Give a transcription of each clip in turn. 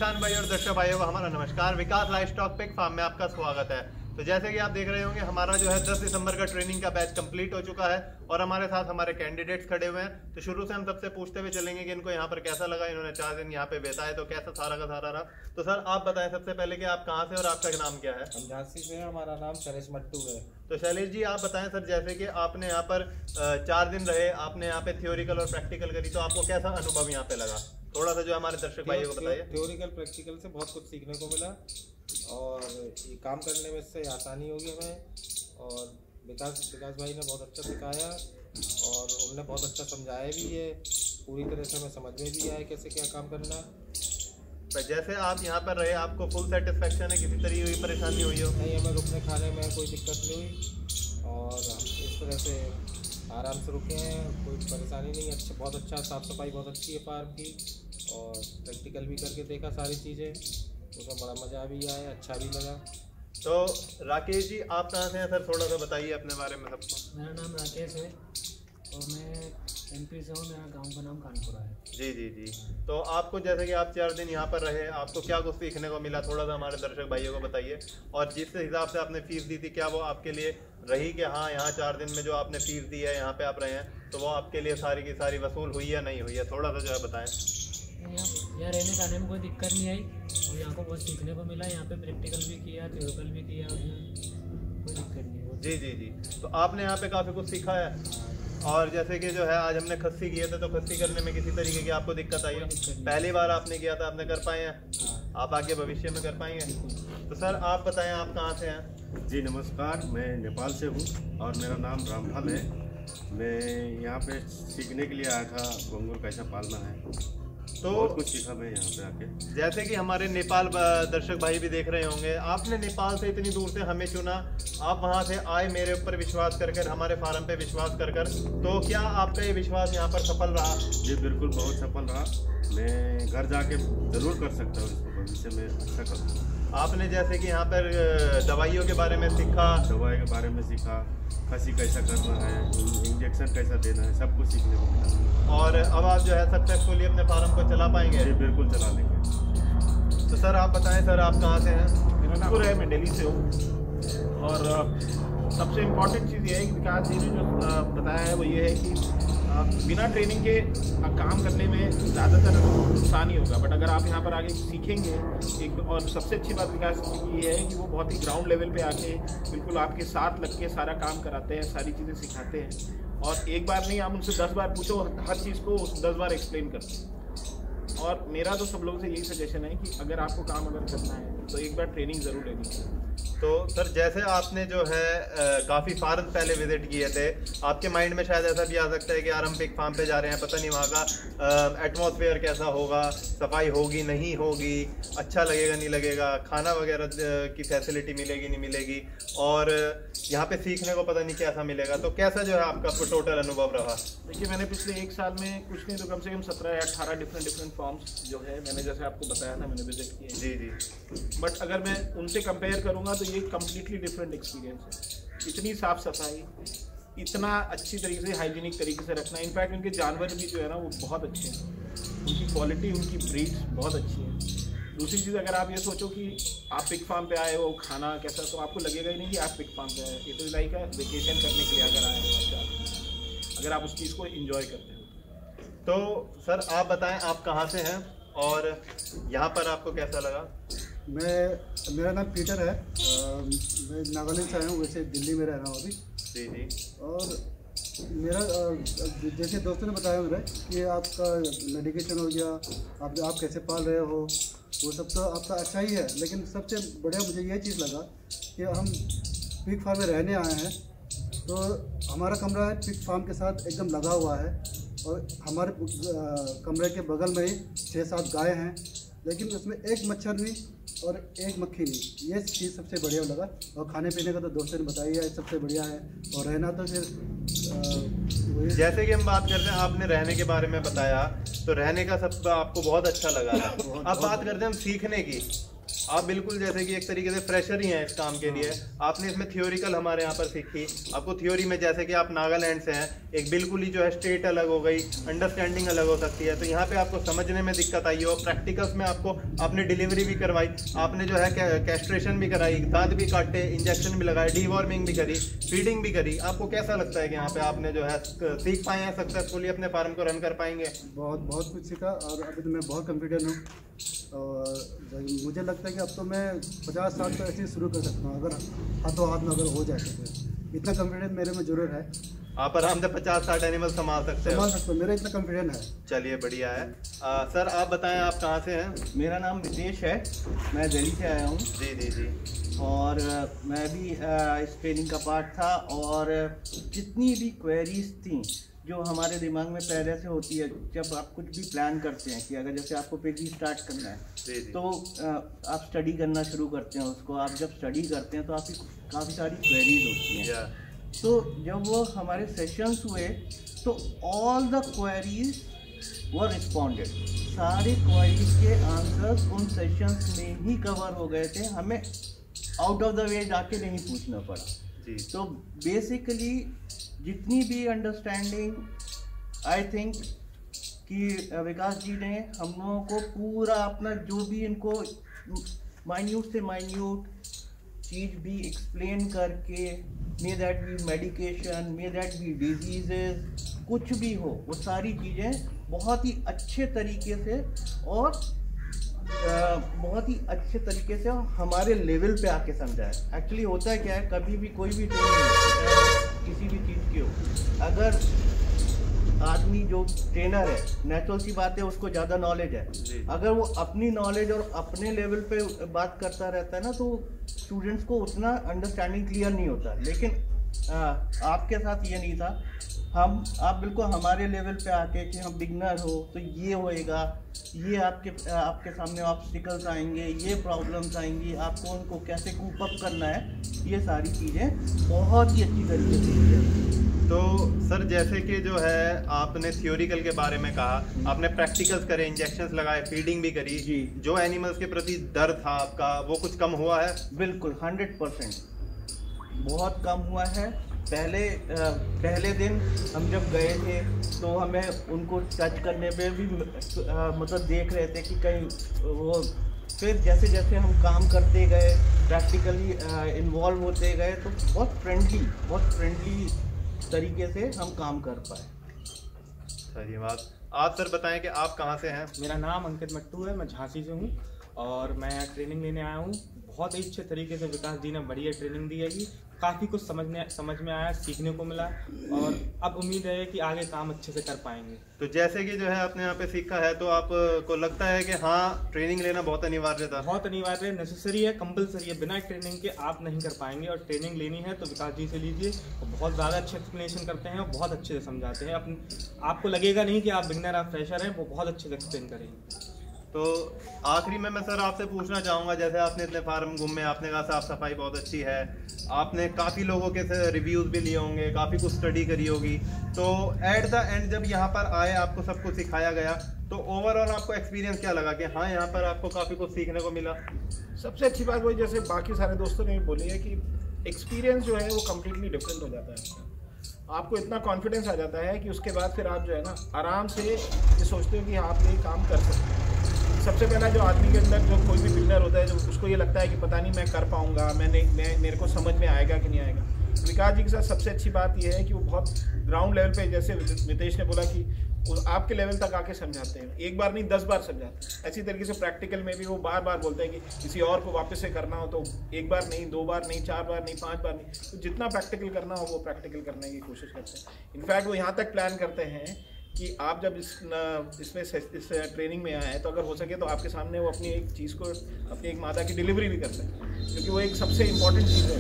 किसान भाई और दर्शक भाइयों को हमारा नमस्कार। विकास लाइवस्टॉक पिग फार्म में आपका स्वागत है। तो जैसे कि आप देख रहे होंगे, हमारा जो है 10 दिसंबर का ट्रेनिंग का बैच कंप्लीट हो चुका है और हमारे साथ हमारे कैंडिडेट्स खड़े हुए हैं। तो शुरू से हम सबसे पूछते हुए चलेंगे कि इनको यहाँ पर कैसा लगा। इन्होंने 4 दिन यहाँ पे बिताए तो कैसा सारा का सारा रहा। तो सर आप बताएं सबसे पहले कि आप कहाँ से और आपका नाम क्या है? हम झांसी से हैं, हमारा नाम शैलेश मट्टू है। तो शैलेश जी आप बताएं सर, जैसे कि आपने यहाँ पर 4 दिन रहे, आपने यहाँ पे थ्योरिकल और प्रैक्टिकल करी, तो आपको कैसा अनुभव यहाँ पे लगा? थोड़ा सा जो हमारे दर्शक भाइयों को बताइए। थ्योरिकल प्रैक्टिकल से बहुत कुछ सीखने को मिला और ये काम करने में इससे आसानी होगी हमें। और विकास भाई ने बहुत अच्छा सिखाया और उन्होंने बहुत अच्छा समझाया भी है। पूरी तरह से हमें समझ में भी आया कैसे क्या काम करना। पर जैसे आप यहाँ पर रहे, आपको फुल सेटिस्फेक्शन है? किसी तरीके की परेशानी हुई हो? नहीं, हमें रुकने खाने में कोई दिक्कत नहीं हुई और हम इस तरह से आराम से रुके हैं, कोई परेशानी नहीं। अच्छा, बहुत अच्छा, साफ़ सफाई बहुत अच्छी है फार्म की और प्रैक्टिकल भी करके देखा सारी चीज़ें, उसमें बड़ा मज़ा भी आया, अच्छा भी लगा। तो राकेश जी आप कहाँ से हैं सर? थोड़ा सा बताइए अपने बारे में सबको। मेरा नाम राकेश है और मैं MP से हूँ। मेरा गांव का नाम कानपुरा है। जी जी जी। तो आपको जैसे कि आप 4 दिन यहाँ पर रहे, आपको क्या कुछ सीखने को मिला? थोड़ा सा हमारे दर्शक भाइयों को बताइए। और जिस हिसाब से आपने फीस दी थी, क्या वो आपके लिए रही कि हाँ यहाँ 4 दिन में जो आपने फीस दी है, यहाँ पे आप रहे हैं, तो वो आपके लिए सारी की सारी वसूल हुई या नहीं हुई है? थोड़ा सा जो है बताएं। यहाँ रहने खाने में कोई दिक्कत नहीं आई और यहाँ को बहुत सीखने को मिला। यहाँ पे प्रैक्टिकल भी किया, थ्योरिकल भी किया, कोई दिक्कत नहीं। जी जी जी। तो आपने यहाँ पे काफ़ी कुछ सीखा है। और जैसे कि जो है आज हमने खस्सी किए थे, तो खस्सी करने में किसी तरीके की आपको दिक्कत आई है? पहली बार आपने किया था, आपने कर पाए हैं? आप आगे भविष्य में कर पाएंगे? तो सर आप बताएं आप कहाँ से हैं? जी नमस्कार, मैं नेपाल से हूँ और मेरा नाम रामफल है। मैं यहाँ पे सीखने के लिए आया था घोंघर कैसा पालना है, तो बहुत कुछ सीखा मैं यहाँ पे आके। जैसे कि हमारे नेपाल दर्शक भाई भी देख रहे होंगे, आपने नेपाल से इतनी दूर से हमें चुना, आप वहाँ से आए मेरे ऊपर विश्वास कर कर, हमारे फार्म पे विश्वास कर कर, तो क्या आपका ये विश्वास यहाँ पर सफल रहा? जी बिल्कुल, बहुत सफल रहा। मैं घर जाके ज़रूर कर सकता हूँ इसको, भविष्य में अच्छा करूँ। आपने जैसे कि यहाँ पर दवाइयों के बारे में सीखा, दवाई के बारे में सीखा, खसी कैसा करना है, इंजेक्शन कैसा देना है, सब कुछ सीखने को मिला। और अब आप जो है सक्सेसफुली अपने फार्म को चला पाएंगे? जी बिल्कुल चला लेंगे। तो सर आप बताएं सर आप कहाँ से हैं? मेरा नाम है, मैं दिल्ली से हूँ। और सबसे इम्पॉर्टेंट चीज़ ये है कि विकास जी ने जो बताया है वो ये है कि बिना ट्रेनिंग के काम करने में ज़्यादातर नुकसान ही होगा, बट अगर आप यहाँ पर आके सीखेंगे एक, और सबसे अच्छी बात विकास जी की ये है कि वो बहुत ही ग्राउंड लेवल पे आके बिल्कुल आपके साथ लग के सारा काम कराते हैं, सारी चीज़ें सिखाते हैं। और एक बार नहीं, आप उनसे 10 बार पूछो, हर चीज़ को 10 बार एक्सप्लेन करते हैं। और मेरा तो सब लोगों से यही सजेशन है कि अगर आपको काम अगर करना है तो एक बार ट्रेनिंग ज़रूर लेनी चाहिए। तो सर जैसे आपने जो है काफ़ी फार्म पहले विजिट किए थे, आपके माइंड में शायद ऐसा भी आ सकता है कि यार हम पिग फार्म पे जा रहे हैं, पता नहीं वहाँ का एटमॉस्फेयर कैसा होगा, सफाई होगी नहीं होगी, अच्छा लगेगा नहीं लगेगा, खाना वगैरह की फैसिलिटी मिलेगी नहीं मिलेगी, और यहाँ पे सीखने को पता नहीं कैसा मिलेगा। तो कैसा जो है आपका टोटल अनुभव रहा? देखिए, मैंने पिछले 1 साल में कुछ नहीं तो कम से कम 17 या 18 डिफरेंट फॉर्म्स जो है मैंने जैसे आपको बताया था मैंने विजिट किए। जी जी। बट अगर मैं उनसे कंपेयर करूँगा तो ये कम्प्लीटली डिफरेंट एक्सपीरियंस है। इतनी साफ़ सफाई, इतना अच्छी तरीके से हाइजीनिक तरीके से रखना, इनफैक्ट उनके जानवर भी जो है ना वो बहुत अच्छे हैं, उनकी क्वालिटी, उनकी ब्रीड बहुत अच्छी है। दूसरी चीज़, अगर आप ये सोचो कि आप पिग फार्म पे आए हो, खाना कैसा, तो आपको लगेगा ही नहीं कि आप पिग फार्म पे आए। इट इज़ लाइक वेकेशन करने के लिए अगर आए हो, अगर आप उस चीज़ को एंजॉय करते हो। तो सर आप बताएं आप कहाँ से हैं और यहाँ पर आपको कैसा लगा? मेरा नाम पीटर है। मैं नागालैंड से आया हूँ, वैसे दिल्ली में रह रहा हूँ अभी। जी जी। और मेरा जैसे दोस्तों ने बताया मेरा कि आपका मेडिकेशन हो गया, आप कैसे पाल रहे हो, वो सब तो आपका अच्छा ही है, लेकिन सबसे बढ़िया मुझे ये चीज़ लगा कि हम पिग फार्म में रहने आए हैं, तो हमारा कमरा पिग फार्म के साथ एकदम लगा हुआ है और हमारे कमरे के बगल में ही 6-7 गाय हैं, लेकिन उसमें एक मच्छर नहीं और एक मक्खी नहीं। ये चीज़ सबसे बढ़िया लगा। और खाने पीने का तो दोस्तों ने बताया है, सबसे बढ़िया है। और रहना तो फिर जैसे कि हम बात करते हैं, आपने रहने के बारे में बताया, तो रहने का सब आपको बहुत अच्छा लगा है। अब बात करते हैं हम सीखने की। आप बिल्कुल जैसे कि एक तरीके से फ्रेशर ही हैं इस काम के लिए। आपने इसमें थियोरिकल हमारे यहाँ पर सीखी, आपको थ्योरी में जैसे कि आप नागालैंड से हैं, एक बिल्कुल ही जो है स्टेट अलग हो गई, अंडरस्टैंडिंग अलग हो सकती है, तो यहाँ पे आपको समझने में दिक्कत आई हो। प्रैक्टिकल्स में आपको आपने डिलीवरी भी करवाई, आपने जो है कैस्ट्रेशन भी कराई, दांत भी काटे, इंजेक्शन भी लगाए, डीवॉर्मिंग भी करी, फीडिंग भी करी। आपको कैसा लगता है कि यहाँ पे आपने जो है सीख पाए हैं, सक्सेसफुली अपने फार्म को रन कर पाएंगे? बहुत कुछ सीखा और अभी तो मैं बहुत कॉन्फिडेंट हूँ और मुझे लगता है कि अब तो मैं 50 साल तो ऐसे ही शुरू कर सकता हूँ अगर हाथों हाथ में अगर हो जाए तो। इतना कॉन्फिडेंस मेरे में जरूर है। आप आराम से 50-60 एनिमल संभाल सकते हो? मेरा इतना कॉन्फिडेंस है। चलिए बढ़िया है। सर आप बताएं आप कहाँ से हैं? मेरा नाम नितेश है, मैं दिल्ली से आया हूँ। जी जी जी। और मैं भी इस ट्रेनिंग का पार्ट था और जितनी भी क्वेरीज थी जो हमारे दिमाग में पहले से होती है, जब आप कुछ भी प्लान करते हैं कि अगर जैसे आपको पेजी स्टार्ट करना है तो आप स्टडी करना शुरू करते हैं उसको। आप जब स्टडी करते हैं तो आपकी काफ़ी सारी क्वेरीज होती हैं। तो जब वो हमारे सेशंस हुए तो all the queries were responded, सारे क्वेरीज के आंसर्स उन सेशंस में ही कवर हो गए थे, हमें आउट ऑफ द वे जाके नहीं पूछना पड़ा। तो बेसिकली जितनी भी अंडरस्टैंडिंग आई थिंक कि विकास जी ने हम लोगों को पूरा अपना जो भी इनको माइन्यूट से माइन्यूट चीज़ भी एक्सप्लेन करके, may that be medication, may that be diseases, कुछ भी हो, वो सारी चीज़ें बहुत ही अच्छे तरीके से और बहुत ही अच्छे तरीके से हमारे लेवल पे आके समझाए। एक्चुअली होता है क्या है, कभी भी कोई भी ट्रेनिंग किसी भी चीज़ की हो, अगर आदमी जो ट्रेनर है, नेचुरल सी बात है, उसको ज़्यादा नॉलेज है, अगर वो अपनी नॉलेज और अपने लेवल पे बात करता रहता है ना तो स्टूडेंट्स को उतना अंडरस्टैंडिंग क्लियर नहीं होता। लेकिन आपके साथ ये नहीं था, आप बिल्कुल हमारे लेवल पे आके कि हम बिगनर हो तो ये होएगा, ये आपके सामने ऑब्स्टिकल्स आएंगे, ये प्रॉब्लम्स आएंगी, आपको उनको कैसे कूप अप करना है, ये सारी चीज़ें बहुत ही अच्छी तरीके से की। तो सर जैसे कि जो है आपने थियोरिकल के बारे में कहा, आपने प्रैक्टिकल्स करे, इंजेक्शंस लगाए, फीडिंग भी करी जी, जो एनिमल्स के प्रति डर था आपका वो कुछ कम हुआ है? बिल्कुल 100% बहुत कम हुआ है। पहले दिन हम जब गए थे तो हमें उनको टच करने पे भी मतलब देख रहे थे कि कहीं वो, फिर जैसे जैसे हम काम करते गए, प्रैक्टिकली इन्वॉल्व होते गए तो बहुत फ्रेंडली तरीके से हम काम कर पाए। सही बात। आप सर बताएं कि आप कहाँ से हैं? मेरा नाम अंकित मट्टू है, मैं झांसी से हूँ और मैं ट्रेनिंग लेने आया हूँ। बहुत ही अच्छे तरीके से विकास जी ने बढ़िया ट्रेनिंग दी है, काफ़ी कुछ समझ में आया, सीखने को मिला और अब उम्मीद है कि आगे काम अच्छे से कर पाएंगे। तो जैसे कि जो है आपने यहाँ पे सीखा है तो आपको लगता है कि हाँ ट्रेनिंग लेना बहुत अनिवार्य था? बहुत अनिवार्य है, नेसेसरी है, कंपलसरी है, बिना ट्रेनिंग के आप नहीं कर पाएंगे और ट्रेनिंग लेनी है तो विकास जी से लीजिए। वो बहुत ज़्यादा अच्छे एक्सप्लेनेशन करते हैं और बहुत अच्छे से समझाते हैं। आपको लगेगा नहीं कि आप बिगनर, आप फ्रेशर हैं, वो बहुत अच्छे से एक्सप्लेन करेंगे। तो आखिरी में मैं सर आपसे पूछना चाहूँगा, जैसे आपने इतने फार्म घूमे, आपने कहा साफ़ सफाई बहुत अच्छी है, आपने काफ़ी लोगों के से रिव्यूज़ भी लिए होंगे, काफ़ी कुछ स्टडी करी होगी, तो एट द एंड जब यहाँ पर आए, आपको सब कुछ सिखाया गया, तो ओवरऑल आपको एक्सपीरियंस क्या लगा कि हाँ यहाँ पर आपको काफ़ी कुछ सीखने को मिला? सबसे अच्छी बात वही, जैसे बाकी सारे दोस्तों ने भी बोली है कि एक्सपीरियंस जो है वो कम्प्लीटली डिफरेंट हो जाता है। आपको इतना कॉन्फिडेंस आ जाता है कि उसके बाद फिर आप जो है ना आराम से ये सोचते हो कि आप ये काम कर सकते हैं। सबसे पहला जो आदमी के अंदर जो कोई भी बिगनर होता है, जो उसको ये लगता है कि पता नहीं मैं कर पाऊंगा, मेरे को समझ में आएगा कि नहीं आएगा। विकास जी के साथ सबसे अच्छी बात यह है कि वो बहुत ग्राउंड लेवल पे, जैसे नितेश ने बोला कि आपके लेवल तक आके समझाते हैं, एक बार नहीं 10 बार समझाते हैं। ऐसी तरीके से प्रैक्टिकल में भी वो बार बार बोलते हैं कि किसी और को वापस से करना हो तो एक बार नहीं, 2 बार नहीं, 4 बार नहीं, 5 बार नहीं, तो जितना प्रैक्टिकल करना हो वो प्रैक्टिकल करने की कोशिश करते हैं। इनफैक्ट वो यहाँ तक प्लान करते हैं कि आप जब इस ट्रेनिंग में आए हैं तो अगर हो सके तो आपके सामने वो अपनी एक चीज़ को, अपनी एक मादा की डिलीवरी भी कर सकते हैं, क्योंकि वो एक सबसे इम्पॉर्टेंट चीज़ है।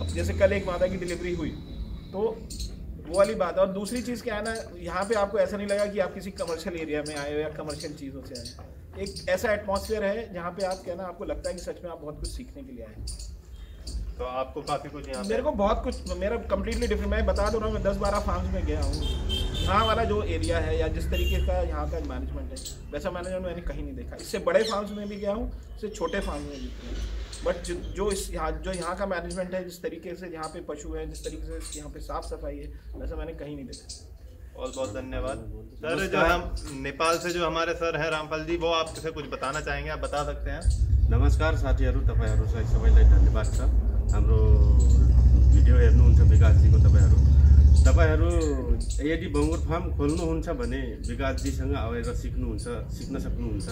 अब जैसे कल एक मादा की डिलीवरी हुई तो वो वाली बात है। और दूसरी चीज़ क्या है ना, यहाँ पे आपको ऐसा नहीं लगा कि आप किसी कमर्शियल एरिया में आए हो या कमर्शियल चीज़ों से आए। एक ऐसा एटमॉस्फेयर है जहाँ पे आप क्या ना, आपको लगता है कि सच में आप बहुत कुछ सीखने के लिए आए हैं। तो आपको काफी कुछ यहाँ मेरे को बहुत कुछ, मेरा कम्प्लीटली डिफरेंट, मैं बता दो रहा हूँ, मैं 10-12 फार्म्स में गया हूँ। यहाँ वाला जो एरिया है या जिस तरीके का यहाँ का मैनेजमेंट है, वैसा मैनेजमेंट मैंने कहीं नहीं देखा। इससे बड़े फार्म्स में भी गया हूँ, इससे छोटे फार्म में भी गया हूँ, बट जो यहाँ का मैनेजमेंट है, जिस तरीके से यहाँ पे पशु है, जिस तरीके से यहाँ पे साफ सफाई है, वैसा मैंने कहीं नहीं देखा। बहुत बहुत धन्यवाद सर। जो हम नेपाल से जो हमारे सर हैं रामपाल जी, वो आपसे कुछ बताना चाहेंगे, आप बता सकते हैं? नमस्कार साथीहरू, तपाईहरु सबैलाई धन्यवाद छ। हाम्रो भिडियो हेर्नुहुन्छ विकासजीको तपाईहरु यदि बङ्गुर फार्म खोल्नुहुन्छ भने विकासजीसँग आएर सिक्न सक्नुहुन्छ।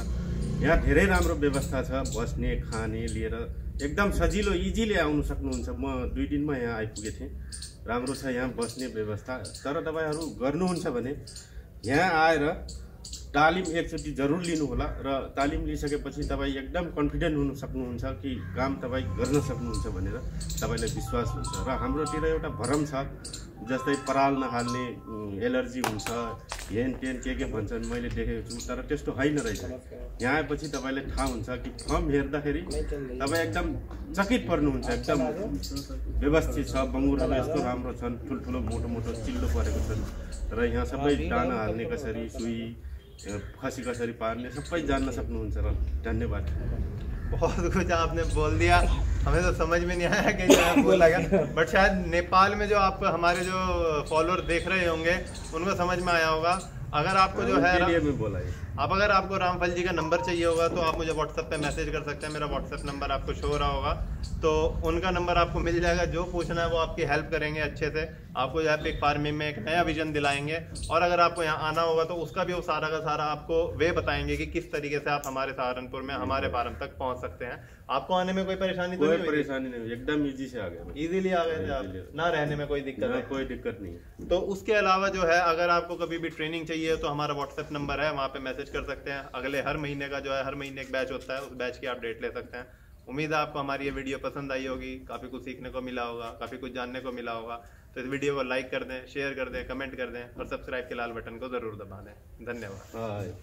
यहाँ धेरै राम्रो व्यवस्था छ, बस्ने खाने लिएर एकदम सजिलो इजीले आउन सक्नुहुन्छ। म 2 दिनमा यहाँ आइपुगे थिएँ, राम्रो छ यहाँ बस्ने व्यवस्था। तर तपाईहरु गर्नुहुन्छ भने यहाँ आएर तालिम एकचोटि जरुर लिनु होला र तालिम लिइसकेपछि तपाईँ एकदम कन्फिडेन्ट हुन सक्नुहुन्छ कि काम तपाईँ गर्न सक्नुहुन्छ भनेर तपाईलाई विश्वास हुन्छ। र हाम्रोतिर एउटा भरम छ, जस्तै पराल नहाल्ने, एलर्जी हुन्छ, हेन टेन के भन्छन्, मैले देखेको छु, तर त्यस्तो होइन रहेछ। यहाँ आएपछि तपाईलाई थाहा हुन्छ कि फर्म हेर्दाखेरि तपाईँ एकदम चकित पर्नुहुन्छ। एकदम व्यवस्थित छ, बङ्गुरहरू यस्तो राम्रो छन्, ठुल्ठुलो मोटो चिल्लो परेको छन्। र यहाँ सबै दाना हाल्ने कसरी, सुई खसी कसरी पार्ने सबै जान्न सक्नुहुन्छ। र धन्यवाद। बहुत कुछ आपने बोल दिया, हमें तो समझ में नहीं आया कि क्या बोला गया, बट शायद नेपाल में जो आप हमारे जो फॉलोअर देख रहे होंगे उनको समझ में आया होगा। अगर आपको जो है अगर आपको रामपाल जी का नंबर चाहिए होगा तो आप मुझे व्हाट्सएप पे मैसेज कर सकते हैं। मेरा व्हाट्सएप नंबर आपको शो हो रहा होगा, तो उनका नंबर आपको मिल जाएगा। जो पूछना है वो आपकी हेल्प करेंगे अच्छे से, आपको यहाँ पे फार्मिंग में एक नया विजन दिलाएंगे। और अगर आपको यहाँ आना होगा तो उसका भी वो सारा का सारा आपको वे बताएंगे कि किस तरीके से आप हमारे सहारनपुर में हमारे फार्म तक पहुँच सकते हैं। आपको आने में कोई परेशानी तो नहीं? परेशानी नहीं, एकदम इजी से आ गए, इजीली आ गए आप, ना रहने में कोई दिक्कत है? कोई दिक्कत नहीं। तो उसके अलावा जो है अगर आपको कभी भी ट्रेनिंग चाहिए तो हमारा व्हाट्सएप नंबर है, वहाँ पे मैसेज कर सकते हैं। अगले हर महीने का जो है, हर महीने एक बैच होता है, उस बैच की आप डेट ले सकते हैं। उम्मीद है आपको हमारी ये वीडियो पसंद आई होगी, काफ़ी कुछ सीखने को मिला होगा, काफ़ी कुछ जानने को मिला होगा। तो इस वीडियो को लाइक कर दें, शेयर कर दें, कमेंट कर दें और सब्सक्राइब के लाल बटन को ज़रूर दबा दें। धन्यवाद।